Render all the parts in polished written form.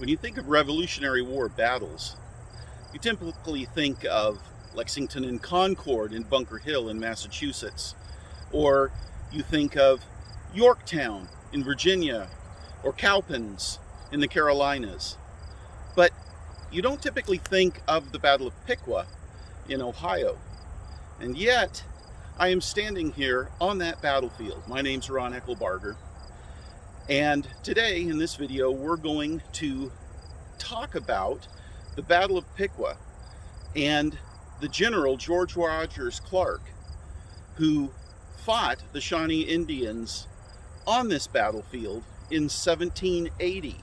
When you think of Revolutionary War battles, you typically think of Lexington and Concord in Bunker Hill in Massachusetts, or you think of Yorktown in Virginia, or Cowpens in the Carolinas. But you don't typically think of the Battle of Piqua in Ohio. And yet, I am standing here on that battlefield. My name's Ron Eckelbarger. And today, in this video, we're going to talk about the Battle of Piqua and the General George Rogers Clark, who fought the Shawnee Indians on this battlefield in 1780.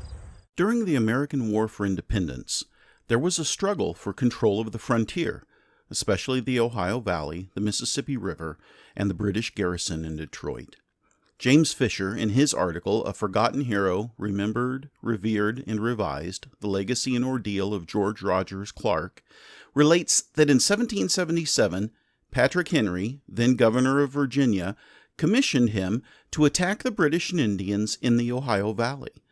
During the American War for Independence, there was a struggle for control of the frontier, especially the Ohio Valley, the Mississippi River, and the British garrison in Detroit. James Fisher, in his article, A Forgotten Hero, Remembered, Revered, and Revised, The Legacy and Ordeal of George Rogers Clark, relates that in 1777, Patrick Henry, then governor of Virginia, commissioned him to attack the British and Indians in the Ohio Valley.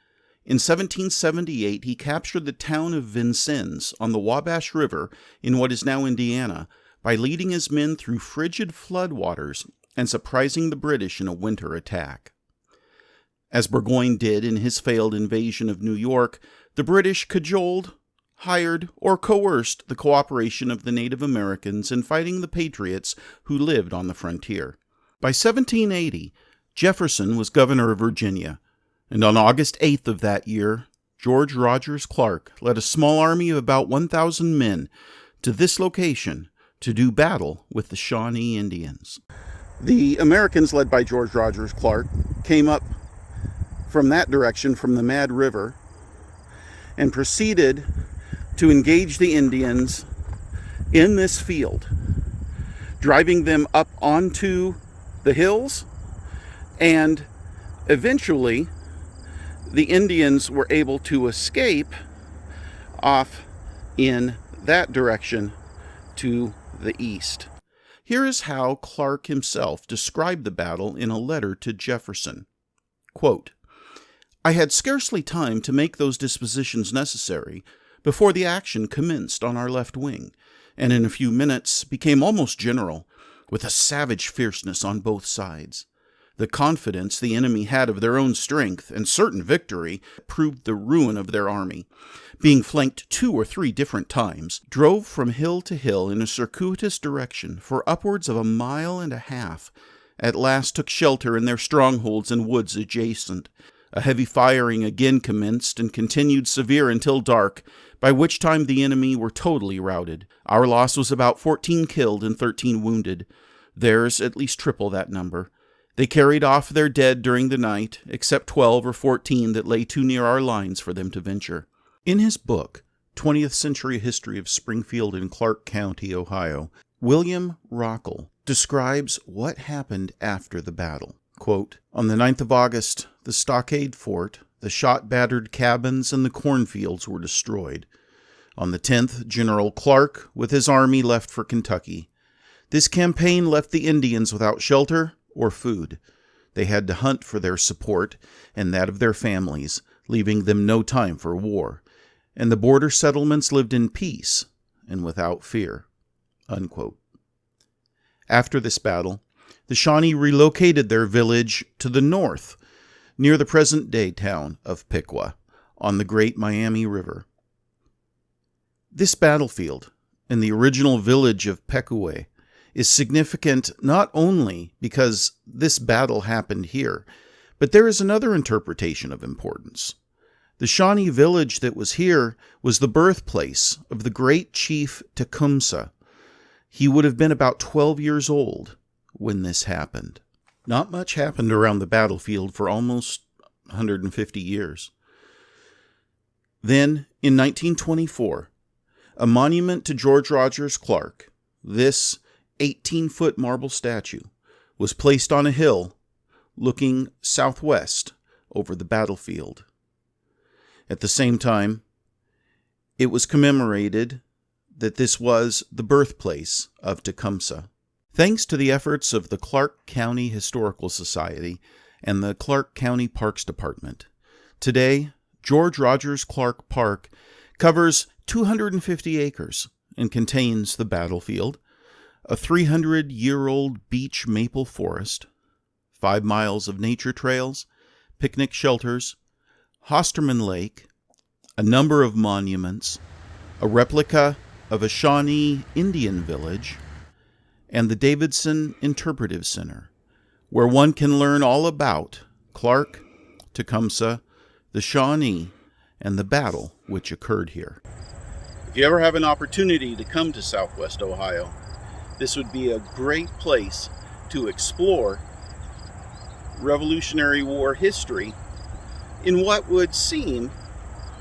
In 1778, he captured the town of Vincennes on the Wabash River in what is now Indiana by leading his men through frigid floodwaters and surprising the British in a winter attack. As Burgoyne did in his failed invasion of New York, the British cajoled, hired, or coerced the cooperation of the Native Americans in fighting the patriots who lived on the frontier. By 1780, Jefferson was governor of Virginia, and on August 8th of that year, George Rogers Clark led a small army of about 1,000 men to this location to do battle with the Shawnee Indians. The Americans, led by George Rogers Clark, came up from that direction, from the Mad River, and proceeded to engage the Indians in this field, driving them up onto the hills, and eventually the Indians were able to escape off in that direction to the east. Here is how Clark himself described the battle in a letter to Jefferson. Quote, "I had scarcely time to make those dispositions necessary before the action commenced on our left wing, and in a few minutes became almost general, with a savage fierceness on both sides. The confidence the enemy had of their own strength and certain victory proved the ruin of their army. Being flanked 2 or 3 different times, drove from hill to hill in a circuitous direction for upwards of 1.5 miles, at last took shelter in their strongholds and woods adjacent. A heavy firing again commenced and continued severe until dark, by which time the enemy were totally routed. Our loss was about 14 killed and 13 wounded, theirs at least triple that number. They carried off their dead during the night, except 12 or 14 that lay too near our lines for them to venture." In his book, 20th Century History of Springfield and Clark County, Ohio, William Rockall describes what happened after the battle. Quote, "On the 9th of August, the stockade fort, the shot-battered cabins, and the cornfields were destroyed. On the 10th, General Clark, with his army, left for Kentucky. This campaign left the Indians without shelter or food. They had to hunt for their support and that of their families, leaving them no time for war, and the border settlements lived in peace and without fear." Unquote. After this battle, the Shawnee relocated their village to the north, near the present-day town of Piqua, on the Great Miami River. This battlefield, and the original village of Piqua, is significant not only because this battle happened here, but there is another interpretation of importance. The Shawnee village that was here was the birthplace of the great chief Tecumseh. He would have been about 12 years old when this happened. Not much happened around the battlefield for almost 150 years. Then, in 1924, a monument to George Rogers Clark, this 18-foot marble statue, was placed on a hill looking southwest over the battlefield. At the same time, it was commemorated that this was the birthplace of Tecumseh. Thanks to the efforts of the Clark County Historical Society and the Clark County Parks Department, today George Rogers Clark Park covers 250 acres and contains the battlefield, a 300-year-old beech-maple forest, 5 miles of nature trails, picnic shelters, Hosterman Lake, a number of monuments, a replica of a Shawnee Indian village, and the Davidson Interpretive Center, where one can learn all about Clark, Tecumseh, the Shawnee, and the battle which occurred here. If you ever have an opportunity to come to Southwest Ohio, this would be a great place to explore Revolutionary War history in what would seem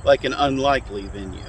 like an unlikely venue.